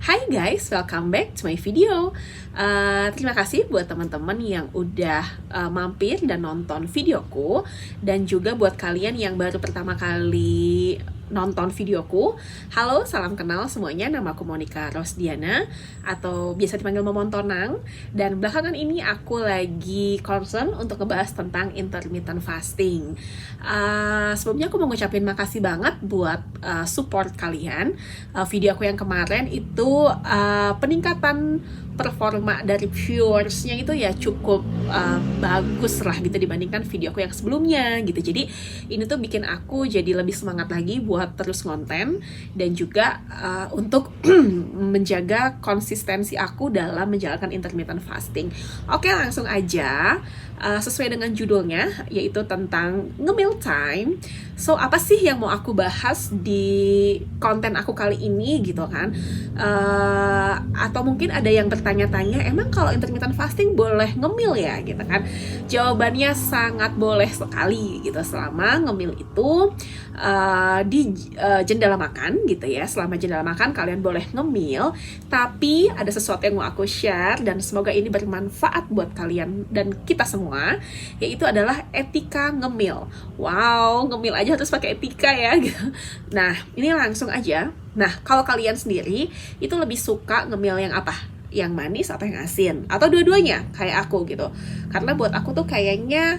Hai guys, welcome back to my video. Terima kasih buat teman-teman yang udah mampir dan nonton videoku, dan juga buat kalian yang baru pertama kali nonton videoku. Halo, salam kenal semuanya, nama aku Monica Rosdiana atau biasa dipanggil Momon Tonang. Dan belakangan ini aku lagi concern untuk ngebahas tentang intermittent fasting. Sebelumnya aku mau ngucapin makasih banget buat support kalian. Video aku yang kemarin itu peningkatan performa dari viewersnya itu ya cukup bagus lah gitu dibandingkan video aku yang sebelumnya gitu. Jadi ini tuh bikin aku jadi lebih semangat lagi buat terus konten dan juga untuk menjaga konsistensi aku dalam menjalankan intermittent fasting. Oke, langsung aja sesuai dengan judulnya, yaitu tentang nge-meal time. So apa sih yang mau aku bahas di konten aku kali ini gitu kan? Atau mungkin ada yang bertanya-tanya, emang kalau intermittent fasting boleh ngemil ya gitu kan? Jawabannya sangat boleh sekali gitu, selama ngemil itu di jendela makan gitu ya. Selama jendela makan kalian boleh ngemil, tapi ada sesuatu yang mau aku share dan semoga ini bermanfaat buat kalian dan kita semua, yaitu adalah etika ngemil. Wow, ngemil aja harus pakai etika ya gitu. Nah, ini langsung aja. Nah, kalau kalian sendiri itu lebih suka ngemil yang apa? Yang manis atau yang asin? Atau dua-duanya kayak aku gitu. Karena buat aku tuh kayaknya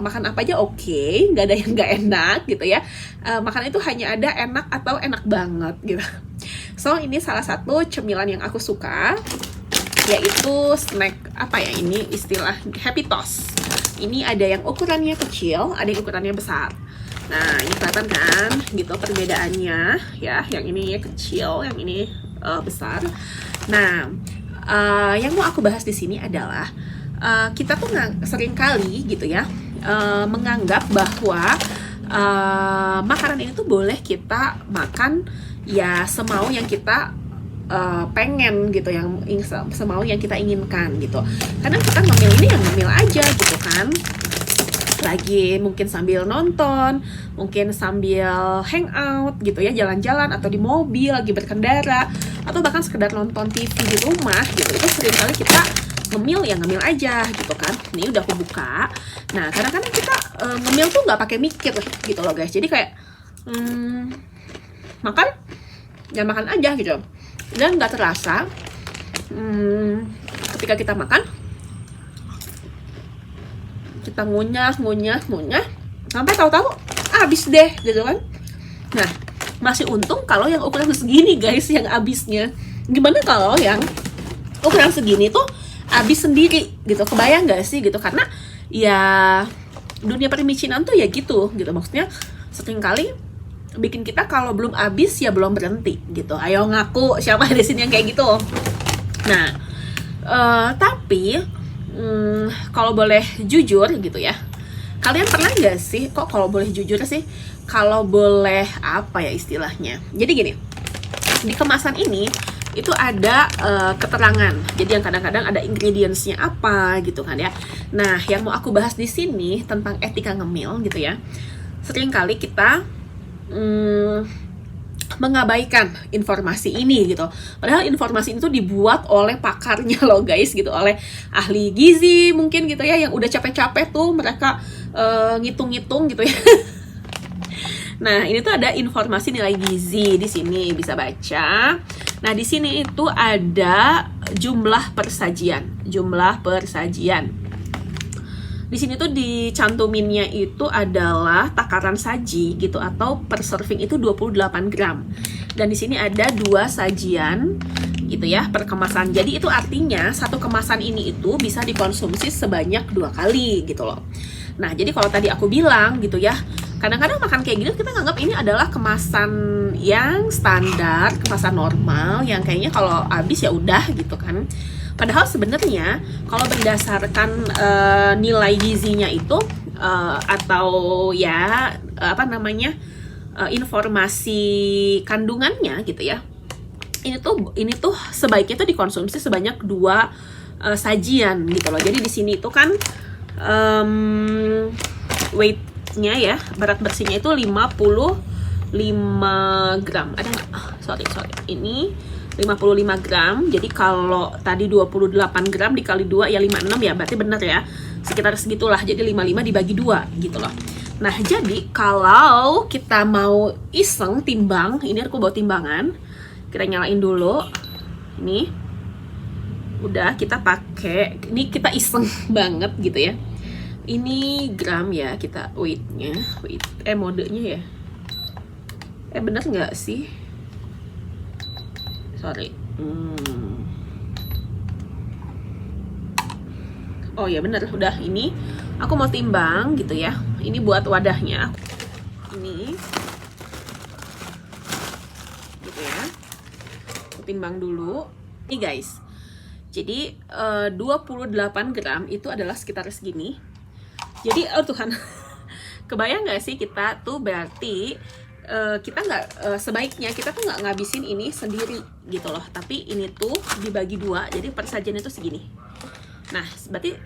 makan apa aja oke, nggak ada yang nggak enak gitu ya. Makan itu hanya ada enak atau enak banget gitu. So, ini salah satu cemilan yang aku suka, yaitu snack apa ya, ini istilah Happy Toast. Ini ada yang ukurannya kecil, ada yang ukurannya besar. Nah, ini kelihatan kan gitu perbedaannya ya, yang ini kecil, yang ini besar. Nah, yang mau aku bahas di sini adalah kita tuh sering kali gitu ya menganggap bahwa makanan ini tuh boleh kita makan ya semau yang kita pengen gitu, yang semau yang kita inginkan gitu. Karena kita ngemil ini yang ngemil aja gitu kan, lagi mungkin sambil nonton, mungkin sambil hangout gitu ya, jalan-jalan atau di mobil lagi berkendara, atau bahkan sekedar nonton TV di rumah gitu. Itu seringkali kita ngemil ya ngemil aja gitu kan. Ini udah aku buka. Nah, kadang-kadang kita ngemil tuh nggak pakai mikir gitu loh guys. Jadi kayak makan ya makan aja gitu, dan nggak terasa ketika kita makan kita ngunyah sampai tahu-tahu habis deh gitu kan. Nah, masih untung kalau yang ukuran segini guys yang habisnya. Gimana kalau yang ukuran segini tuh habis sendiri gitu? Kebayang gak sih gitu? Karena ya dunia permicinan tuh ya gitu maksudnya seringkali bikin kita kalau belum habis ya belum berhenti gitu. Ayo ngaku siapa di sini yang kayak gitu. Nah, tapi kalau boleh jujur gitu ya, kalian pernah gak sih, kok kalau boleh jujur sih, kalau boleh apa ya istilahnya, jadi gini, di kemasan ini itu ada keterangan, jadi yang kadang-kadang ada ingredientsnya apa gitu kan ya. Nah, yang mau aku bahas di sini tentang etika ngemil gitu ya. Seringkali kita mengabaikan informasi ini gitu. Padahal informasi itu dibuat oleh pakarnya loh guys gitu, oleh ahli gizi mungkin gitu ya, yang udah capek-capek tuh mereka ngitung-ngitung gitu ya. Nah, ini tuh ada informasi nilai gizi di sini, bisa baca. Nah, di sini itu ada jumlah persajian. Di sini tuh dicantuminnya itu adalah takaran saji gitu, atau per serving itu 28 gram. Dan di sini ada 2 sajian gitu ya per kemasan. Jadi itu artinya satu kemasan ini itu bisa dikonsumsi sebanyak 2 kali gitu loh. Nah, jadi kalau tadi aku bilang gitu ya, kadang-kadang makan kayak gini kita nganggap ini adalah kemasan yang standar, kemasan normal yang kayaknya kalau habis ya udah gitu kan. Padahal sebenarnya kalau berdasarkan nilai gizinya itu atau ya apa namanya informasi kandungannya gitu ya, ini tuh sebaiknya tuh dikonsumsi sebanyak 2 sajian gitu loh. Jadi di sini itu kan weightnya ya, berat bersihnya itu 55 gram. Ada nggak? Sorry, ini 55 gram. Jadi kalau tadi 28 gram dikali 2 ya 56 ya, berarti benar ya. Sekitar segitulah. Jadi 55 dibagi 2 gitu loh. Nah, jadi kalau kita mau iseng timbang, ini aku bawa timbangan. Kita nyalain dulu. Ini udah kita pakai. Ini kita iseng banget gitu ya. Ini gram ya, kita weightnya, modenya ya. Bener nggak sih? Sorry. Oh ya bener, udah. Ini aku mau timbang gitu ya. Ini buat wadahnya. Ini gitu ya. Aku timbang dulu. Nih guys. Jadi 28 gram itu adalah sekitar segini. Jadi oh Tuhan. Kebayang nggak sih kita tuh berarti kita nggak sebaiknya kita tuh nggak ngabisin ini sendiri gitu loh, tapi ini tuh dibagi 2, jadi persajiannya tuh segini. Nah, berarti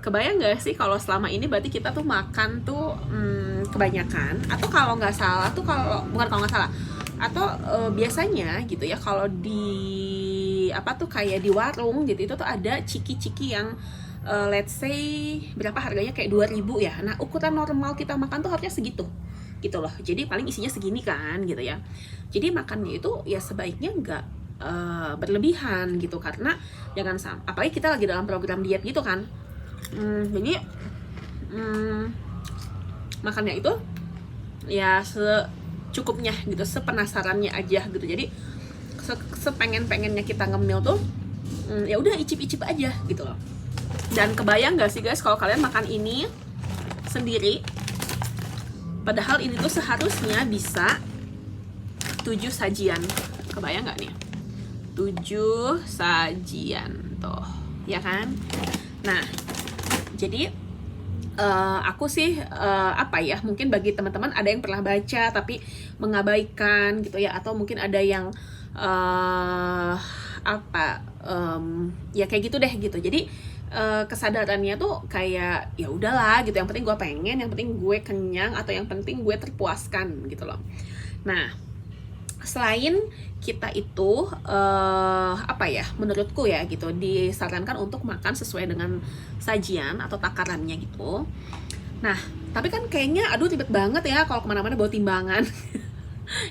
kebayang nggak sih kalau selama ini berarti kita tuh makan tuh kebanyakan, atau kalau nggak salah tuh bukan kalau nggak salah, atau biasanya gitu ya kalau di apa tuh kayak di warung gitu itu tuh ada ciki-ciki yang let's say berapa harganya kayak 2.000 ya. Nah, ukuran normal kita makan tuh harusnya segitu gitu loh. Jadi paling isinya segini kan gitu ya. Jadi makannya itu ya sebaiknya nggak berlebihan gitu, karena jangan sampai, apalagi kita lagi dalam program diet gitu kan. Jadi makannya itu ya secukupnya gitu, sepenasarannya aja gitu. Jadi sepengen-pengennya kita ngemil tuh ya udah icip-icip aja gitu loh. Dan kebayang nggak sih guys kalau kalian makan ini sendiri, padahal ini tuh seharusnya bisa 7 sajian. Kebayang nggak nih? 7 sajian tuh, ya kan? Nah, jadi aku sih apa ya? Mungkin bagi teman-teman ada yang pernah baca tapi mengabaikan gitu ya, atau mungkin ada yang ya kayak gitu deh gitu. Jadi kesadarannya tuh kayak ya udahlah gitu, yang penting gue pengen, yang penting gue kenyang, atau yang penting gue terpuaskan gitu loh. Nah, selain kita itu apa ya, menurutku ya gitu, disarankan untuk makan sesuai dengan sajian atau takarannya gitu. Nah, tapi kan kayaknya aduh ribet banget ya kalau kemana-mana bawa timbangan.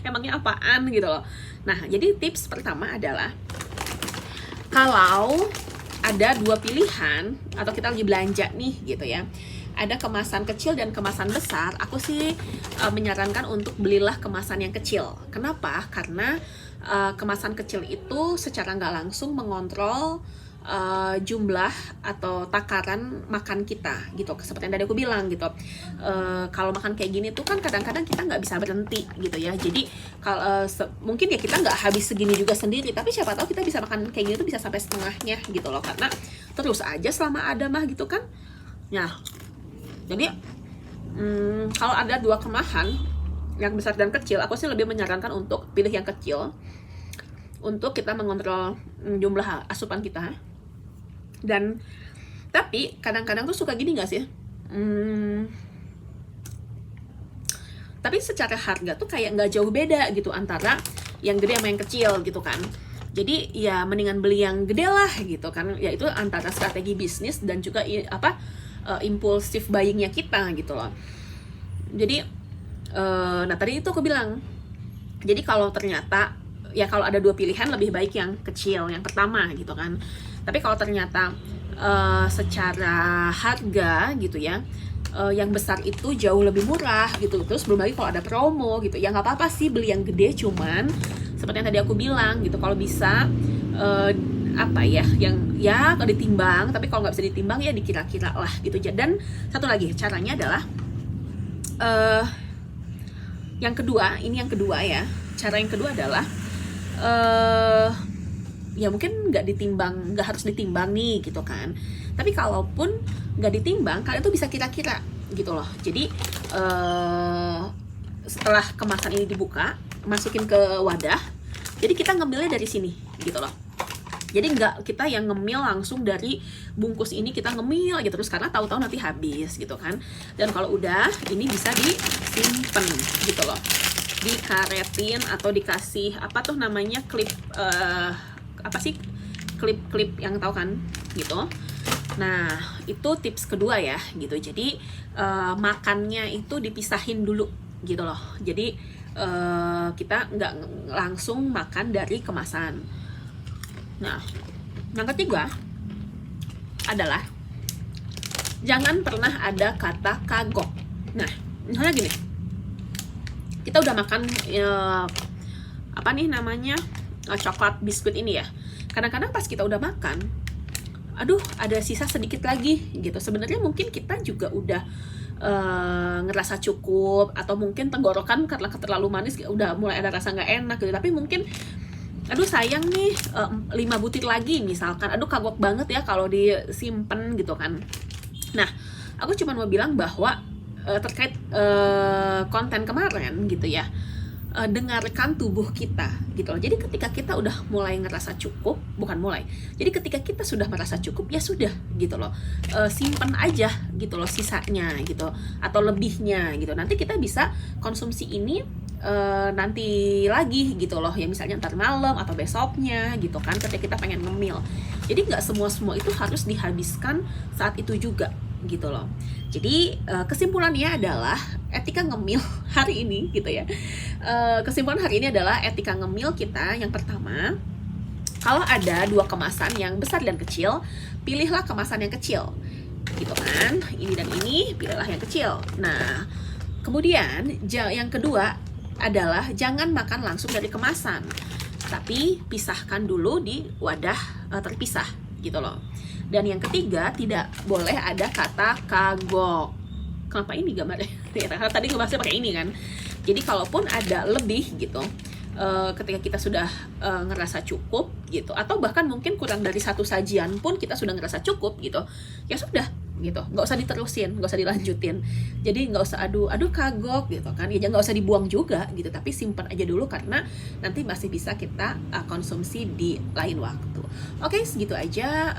Emangnya apaan gitu loh. Nah, jadi tips pertama adalah kalau ada 2 pilihan, atau kita lagi belanja nih gitu ya, ada kemasan kecil dan kemasan besar, aku sih menyarankan untuk belilah kemasan yang kecil. Kenapa? Karena kemasan kecil itu secara nggak langsung mengontrol jumlah atau takaran makan kita gitu. Seperti yang tadi aku bilang gitu, kalau makan kayak gini tuh kan kadang-kadang kita nggak bisa berhenti gitu ya. Jadi kalau mungkin ya kita nggak habis segini juga sendiri, tapi siapa tahu kita bisa makan kayak gini tuh bisa sampai setengahnya gitu loh, karena terus aja selama ada mah gitu kan. Nah, jadi kalau ada 2 kemasan yang besar dan kecil, aku sih lebih menyarankan untuk pilih yang kecil untuk kita mengontrol jumlah asupan kita. Dan tapi kadang-kadang tuh suka gini gak sih, tapi secara harga tuh kayak nggak jauh beda gitu antara yang gede sama yang kecil gitu kan. Jadi ya mendingan beli yang gede lah gitu kan, yaitu antara strategi bisnis dan juga impulsif buyingnya kita gitu loh. Jadi nah tadi itu aku bilang, jadi kalau ternyata ya kalau ada 2 pilihan, lebih baik yang kecil, yang pertama gitu kan. Tapi kalau ternyata secara harga gitu ya, yang besar itu jauh lebih murah gitu, terus belum lagi kalau ada promo gitu, ya nggak apa-apa sih beli yang gede. Cuman seperti yang tadi aku bilang gitu, kalau bisa apa ya, yang ya kalau ditimbang, tapi kalau nggak bisa ditimbang ya dikira-kira lah gitu. Dan satu lagi caranya adalah yang kedua, ini yang kedua ya, cara yang kedua adalah ya mungkin nggak harus ditimbang nih gitu kan, tapi kalaupun nggak ditimbang, kalian tuh bisa kira-kira gitu loh. Jadi setelah kemasan ini dibuka, masukin ke wadah, jadi kita ngemilnya dari sini gitu loh. Jadi nggak kita yang ngemil langsung dari bungkus ini, kita ngemil aja terus karena tahu-tahu nanti habis gitu kan. Dan kalau udah, ini bisa disimpan gitu loh. dikaretin atau dikasih apa tuh namanya, klip apa sih, klip-klip yang tahu kan gitu. Nah, itu tips kedua ya gitu. Jadi makannya itu dipisahin dulu gitu loh. Jadi kita nggak langsung makan dari kemasan. Nah, yang ketiga adalah jangan pernah ada kata kagok. Nah, misalnya gini, kita udah makan apa nih namanya, coklat biskuit ini ya. Kadang-kadang pas kita udah makan, aduh ada sisa sedikit lagi gitu. Sebenarnya mungkin kita juga udah ngerasa cukup, atau mungkin tenggorokan karena terlalu manis udah mulai ada rasa nggak enak gitu. Tapi mungkin aduh sayang nih 5 butir lagi misalkan, aduh kagok banget ya kalau disimpen gitu kan. Nah, aku cuma mau bilang bahwa terkait konten kemarin gitu ya, dengarkan tubuh kita gitu loh. Jadi ketika kita udah mulai ngerasa cukup, bukan mulai, jadi ketika kita sudah merasa cukup, ya sudah gitu loh, simpen aja gitu loh sisanya gitu, atau lebihnya gitu. Nanti kita bisa konsumsi ini nanti lagi gitu loh, ya misalnya ntar malam atau besoknya gitu kan, ketika kita pengen ngemil. Jadi nggak semua itu harus dihabiskan saat itu juga gitu loh. Jadi kesimpulannya adalah etika ngemil hari ini gitu ya. Kesimpulan hari ini adalah etika ngemil kita yang pertama, kalau ada 2 kemasan yang besar dan kecil, pilihlah kemasan yang kecil gitu kan. Ini dan ini, pilihlah yang kecil. Nah, kemudian yang kedua adalah jangan makan langsung dari kemasan, tapi pisahkan dulu di wadah terpisah gitu loh. Dan yang ketiga, tidak boleh ada kata kagok. Kenapa ini gambarnya? Karena tadi ngebahasnya pakai ini kan. Jadi kalaupun ada lebih gitu, ketika kita sudah ngerasa cukup gitu, atau bahkan mungkin kurang dari 1 sajian pun kita sudah ngerasa cukup gitu, ya sudah gitu, nggak usah diterusin, nggak usah dilanjutin. Jadi nggak usah aduh kagok gitu kan, ya nggak usah dibuang juga gitu, tapi simpan aja dulu karena nanti masih bisa kita konsumsi di lain waktu. Oke, segitu aja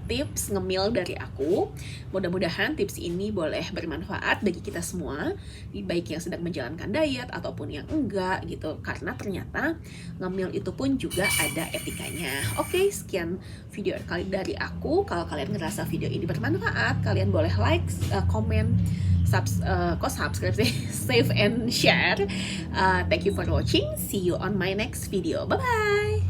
tips ngemil dari aku. Mudah-mudahan tips ini boleh bermanfaat bagi kita semua, baik yang sedang menjalankan diet ataupun yang enggak gitu, karena ternyata ngemil itu pun juga ada etikanya. Oke, sekian video kali dari aku. Kalau kalian ngerasa video ini bermanfaat, kalian boleh like, comment, subscribe sih, save and share. Thank you for watching. See you on my next video. Bye bye.